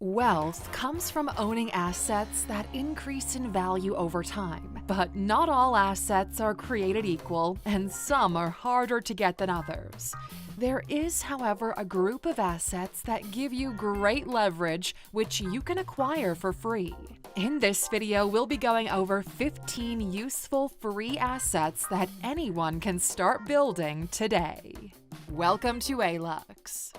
Wealth comes from owning assets that increase in value over time. But not all assets are created equal, and some are harder to get than others. There is, however, a group of assets that give you great leverage, which you can acquire for free. In this video, we'll be going over 15 useful free assets that anyone can start building today. Welcome to ALUX.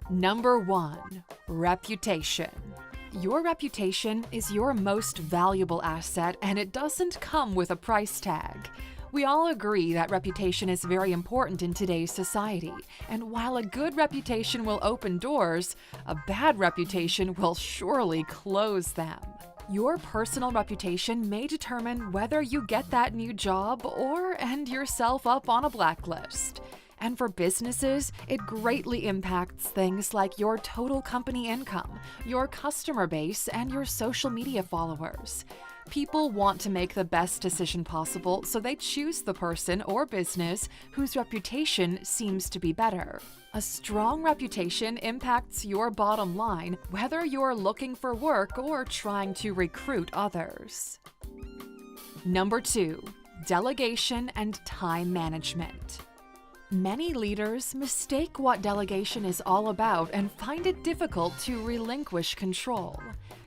Number 1. Reputation. Your reputation is your most valuable asset, and it doesn't come with a price tag. We all agree that reputation is very important in today's society, and while a good reputation will open doors, a bad reputation will surely close them. Your personal reputation may determine whether you get that new job or end yourself up on a blacklist. And for businesses, it greatly impacts things like your total company income, your customer base, and your social media followers. People want to make the best decision possible, so they choose the person or business whose reputation seems to be better. A strong reputation impacts your bottom line, whether you're looking for work or trying to recruit others. Number 2. Delegation and time management. Many leaders mistake what delegation is all about and find it difficult to relinquish control.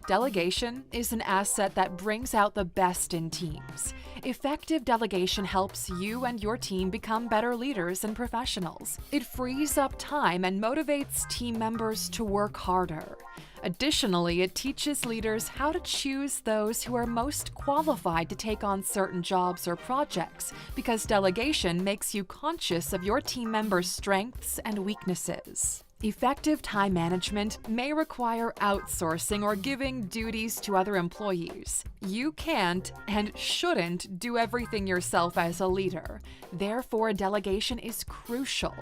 Delegation is an asset that brings out the best in teams. Effective delegation helps you and your team become better leaders and professionals. It frees up time and motivates team members to work harder. Additionally, it teaches leaders how to choose those who are most qualified to take on certain jobs or projects, because delegation makes you conscious of your team members' strengths and weaknesses. Effective time management may require outsourcing or giving duties to other employees. You can't and shouldn't do everything yourself as a leader. Therefore, delegation is crucial.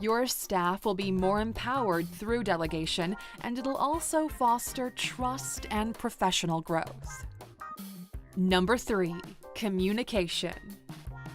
Your staff will be more empowered through delegation, and it'll also foster trust and professional growth. Number 3. Communication.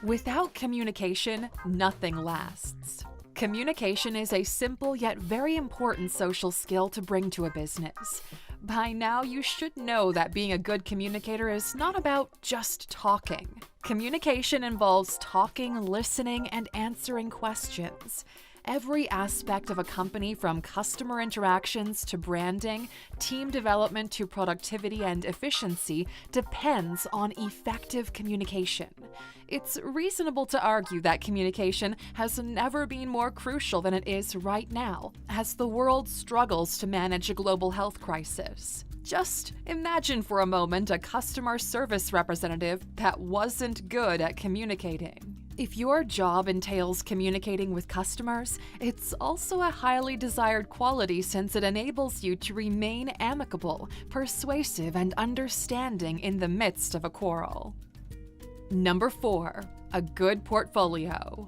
Without communication, nothing lasts. Communication is a simple yet very important social skill to bring to a business. By now, you should know that being a good communicator is not about just talking. Communication involves talking, listening, and answering questions. Every aspect of a company, from customer interactions to branding, team development to productivity and efficiency, depends on effective communication. It's reasonable to argue that communication has never been more crucial than it is right now, as the world struggles to manage a global health crisis. Just imagine for a moment a customer service representative that wasn't good at communicating. If your job entails communicating with customers, it's also a highly desired quality, since it enables you to remain amicable, persuasive, and understanding in the midst of a quarrel. Number 4. A good portfolio.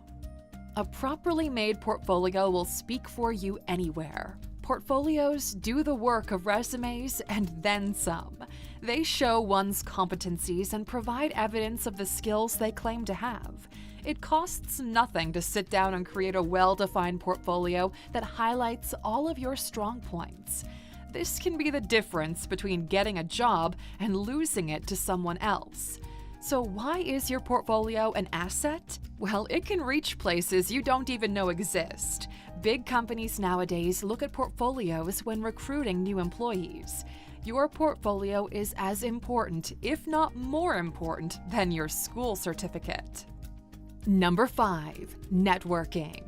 A properly made portfolio will speak for you anywhere. Portfolios do the work of resumes and then some. They show one's competencies and provide evidence of the skills they claim to have. It costs nothing to sit down and create a well-defined portfolio that highlights all of your strong points. This can be the difference between getting a job and losing it to someone else. So why is your portfolio an asset? Well, it can reach places you don't even know exist. Big companies nowadays look at portfolios when recruiting new employees. Your portfolio is as important, if not more important, than your school certificate. Number 5. Networking.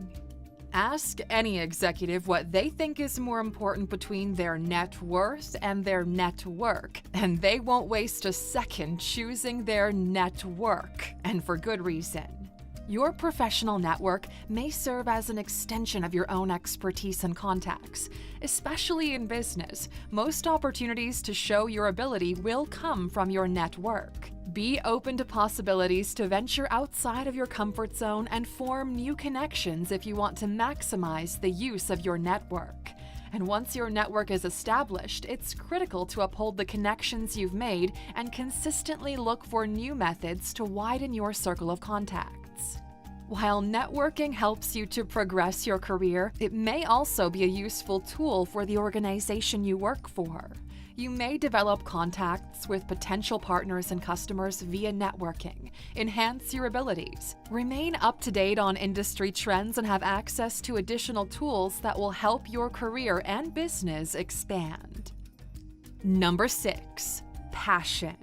Ask any executive what they think is more important between their net worth and their network, and they won't waste a second choosing their network, and for good reason. Your professional network may serve as an extension of your own expertise and contacts. Especially in business, most opportunities to show your ability will come from your network. Be open to possibilities to venture outside of your comfort zone and form new connections if you want to maximize the use of your network. And once your network is established, it's critical to uphold the connections you've made and consistently look for new methods to widen your circle of contacts. While networking helps you to progress your career, it may also be a useful tool for the organization you work for. You may develop contacts with potential partners and customers via networking, enhance your abilities, remain up to date on industry trends, and have access to additional tools that will help your career and business expand. Number 6, passion.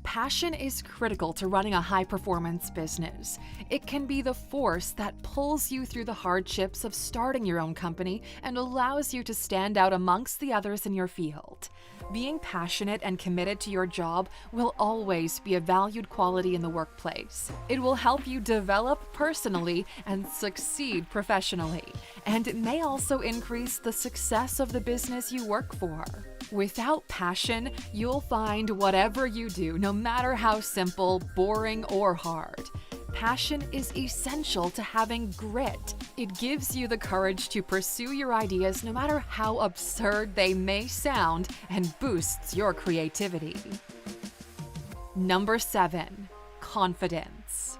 Passion is critical to running a high-performance business. It can be the force that pulls you through the hardships of starting your own company and allows you to stand out amongst the others in your field. Being passionate and committed to your job will always be a valued quality in the workplace. It will help you develop personally and succeed professionally, and it may also increase the success of the business you work for. Without passion, you'll find whatever you do, no matter how simple, boring, or hard. Passion is essential to having grit. It gives you the courage to pursue your ideas no matter how absurd they may sound and boosts your creativity. Number 7, confidence.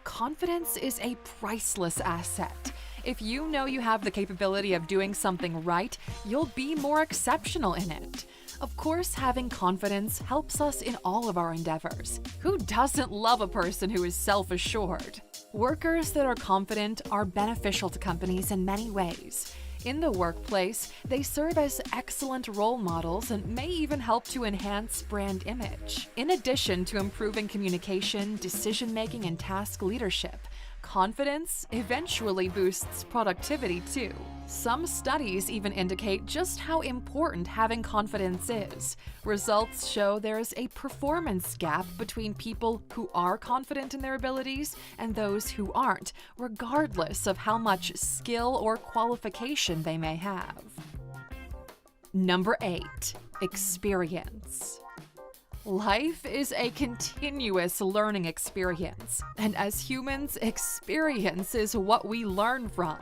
Confidence is a priceless asset. If you know you have the capability of doing something right, you'll be more exceptional in it. Of course, having confidence helps us in all of our endeavors. Who doesn't love a person who is self-assured? Workers that are confident are beneficial to companies in many ways. In the workplace, they serve as excellent role models and may even help to enhance brand image. In addition to improving communication, decision-making, and task leadership, confidence eventually boosts productivity too. Some studies even indicate just how important having confidence is. Results show there's a performance gap between people who are confident in their abilities and those who aren't, regardless of how much skill or qualification they may have. Number 8, experience. Life is a continuous learning experience, and as humans, experience is what we learn from.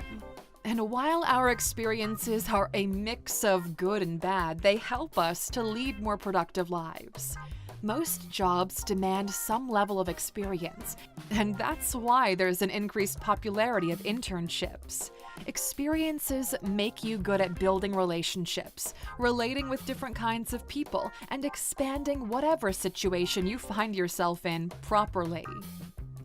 And while our experiences are a mix of good and bad, they help us to lead more productive lives. Most jobs demand some level of experience, and that's why there's an increased popularity of internships. Experiences make you good at building relationships, relating with different kinds of people, and expanding whatever situation you find yourself in properly.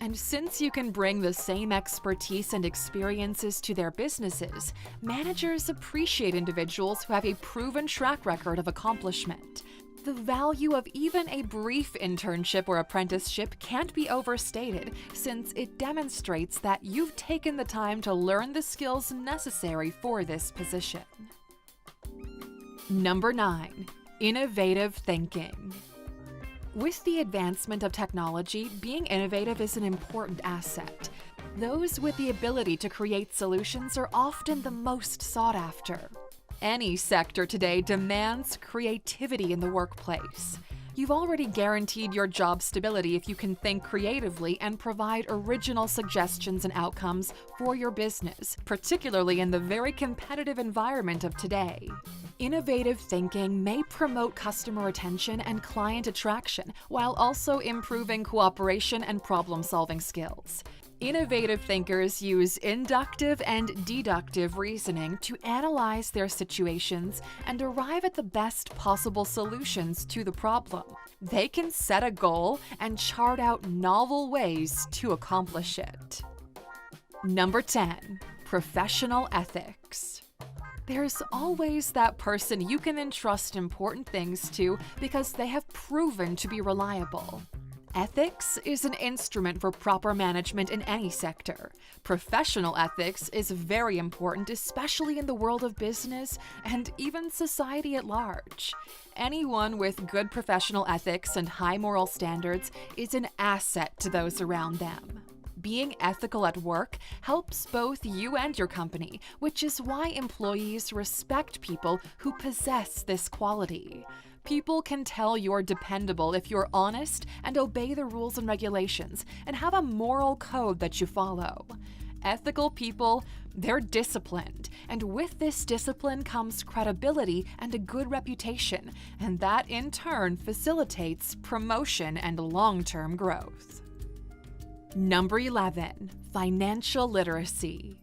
And since you can bring the same expertise and experiences to their businesses, managers appreciate individuals who have a proven track record of accomplishment. The value of even a brief internship or apprenticeship can't be overstated, since it demonstrates that you've taken the time to learn the skills necessary for this position. Number 9, innovative thinking. With the advancement of technology, being innovative is an important asset. Those with the ability to create solutions are often the most sought after. Any sector today demands creativity in the workplace. You've already guaranteed your job stability if you can think creatively and provide original suggestions and outcomes for your business, particularly in the very competitive environment of today. Innovative thinking may promote customer retention and client attraction while also improving cooperation and problem-solving skills. Innovative thinkers use inductive and deductive reasoning to analyze their situations and arrive at the best possible solutions to the problem. They can set a goal and chart out novel ways to accomplish it. Number 10, professional ethics. There's always that person you can entrust important things to because they have proven to be reliable. Ethics is an instrument for proper management in any sector. Professional ethics is very important, especially in the world of business and even society at large. Anyone with good professional ethics and high moral standards is an asset to those around them. Being ethical at work helps both you and your company, which is why employees respect people who possess this quality. People can tell you're dependable if you're honest and obey the rules and regulations and have a moral code that you follow. Ethical people, they're disciplined, and with this discipline comes credibility and a good reputation, and that in turn facilitates promotion and long-term growth. Number 11, financial literacy.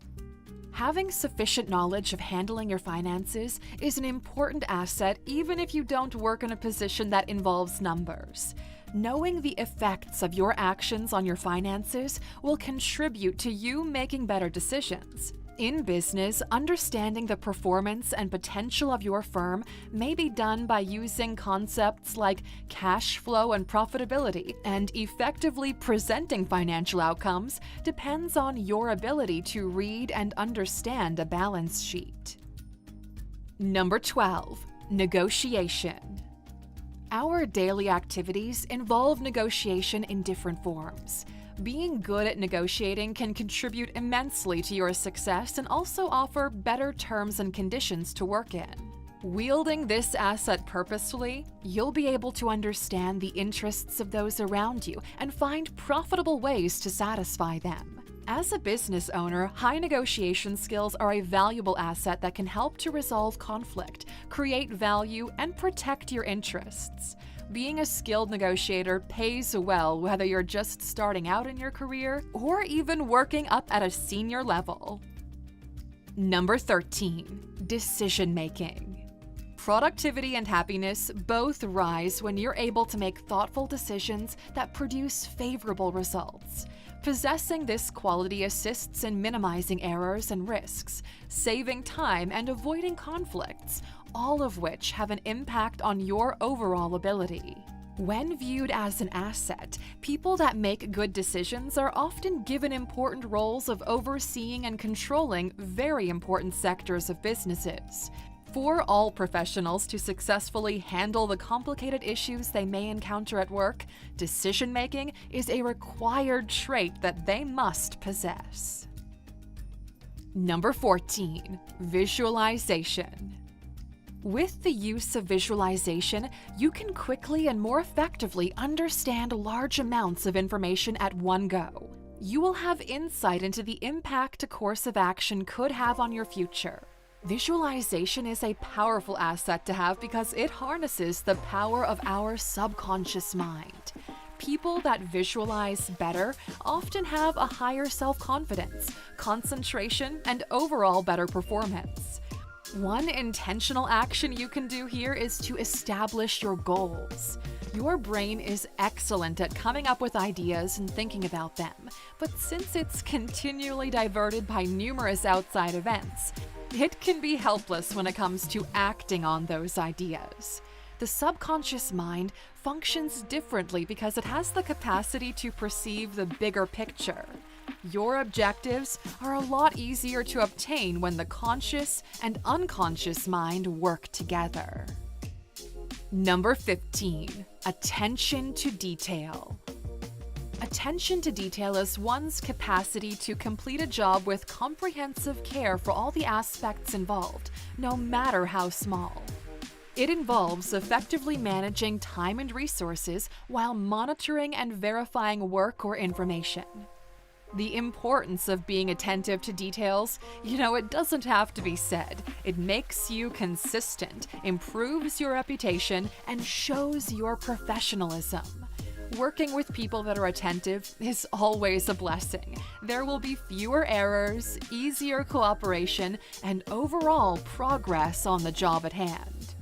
Having sufficient knowledge of handling your finances is an important asset even if you don't work in a position that involves numbers. Knowing the effects of your actions on your finances will contribute to you making better decisions. In business, understanding the performance and potential of your firm may be done by using concepts like cash flow and profitability, and effectively presenting financial outcomes depends on your ability to read and understand a balance sheet. Number 12, negotiation. Our daily activities involve negotiation in different forms. Being good at negotiating can contribute immensely to your success and also offer better terms and conditions to work in. Wielding this asset purposefully, you'll be able to understand the interests of those around you and find profitable ways to satisfy them. As a business owner, high negotiation skills are a valuable asset that can help to resolve conflict, create value, and protect your interests. Being a skilled negotiator pays well whether you're just starting out in your career or even working up at a senior level. Number 13, decision-making. Productivity and happiness both rise when you're able to make thoughtful decisions that produce favorable results. Possessing this quality assists in minimizing errors and risks, saving time and avoiding conflicts, all of which have an impact on your overall ability. When viewed as an asset, people that make good decisions are often given important roles of overseeing and controlling very important sectors of businesses. For all professionals to successfully handle the complicated issues they may encounter at work, decision-making is a required trait that they must possess. Number 14, visualization. With the use of visualization, you can quickly and more effectively understand large amounts of information at one go. You will have insight into the impact a course of action could have on your future. Visualization is a powerful asset to have because it harnesses the power of our subconscious mind. People that visualize better often have a higher self-confidence, concentration, and overall better performance. One intentional action you can do here is to establish your goals. Your brain is excellent at coming up with ideas and thinking about them, but since it's continually diverted by numerous outside events, it can be helpless when it comes to acting on those ideas. The subconscious mind functions differently because it has the capacity to perceive the bigger picture. Your objectives are a lot easier to obtain when the conscious and unconscious mind work together. Number 15, attention to detail. Attention to detail is one's capacity to complete a job with comprehensive care for all the aspects involved, no matter how small. It involves effectively managing time and resources while monitoring and verifying work or information. The importance of being attentive to details, it doesn't have to be said. It makes you consistent, improves your reputation, and shows your professionalism. Working with people that are attentive is always a blessing. There will be fewer errors, easier cooperation, and overall progress on the job at hand.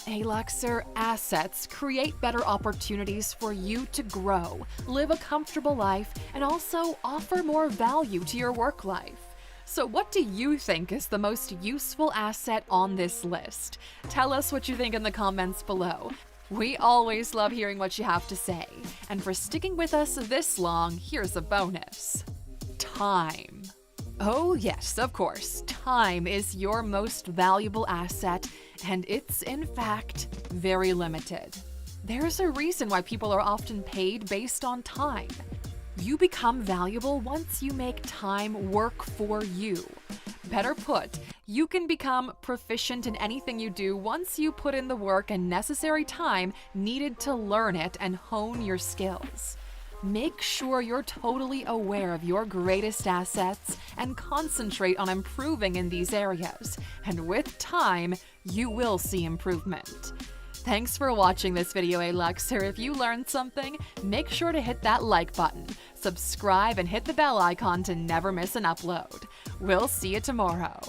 Aluxer assets create better opportunities for you to grow, live a comfortable life, and also offer more value to your work life. So what do you think is the most useful asset on this list? Tell us what you think in the comments below. We always love hearing what you have to say. And for sticking with us this long, here's a bonus. Time. Oh yes, of course, time is your most valuable asset, and it's in fact very limited. There's a reason why people are often paid based on time. You become valuable once you make time work for you. Better put, you can become proficient in anything you do once you put in the work and necessary time needed to learn it and hone your skills. Make sure you're totally aware of your greatest assets and concentrate on improving in these areas. And with time, you will see improvement. Thanks for watching this video, Aluxer. If you learned something, make sure to hit that like button. subscribe and hit the bell icon to never miss an upload. We'll see you tomorrow.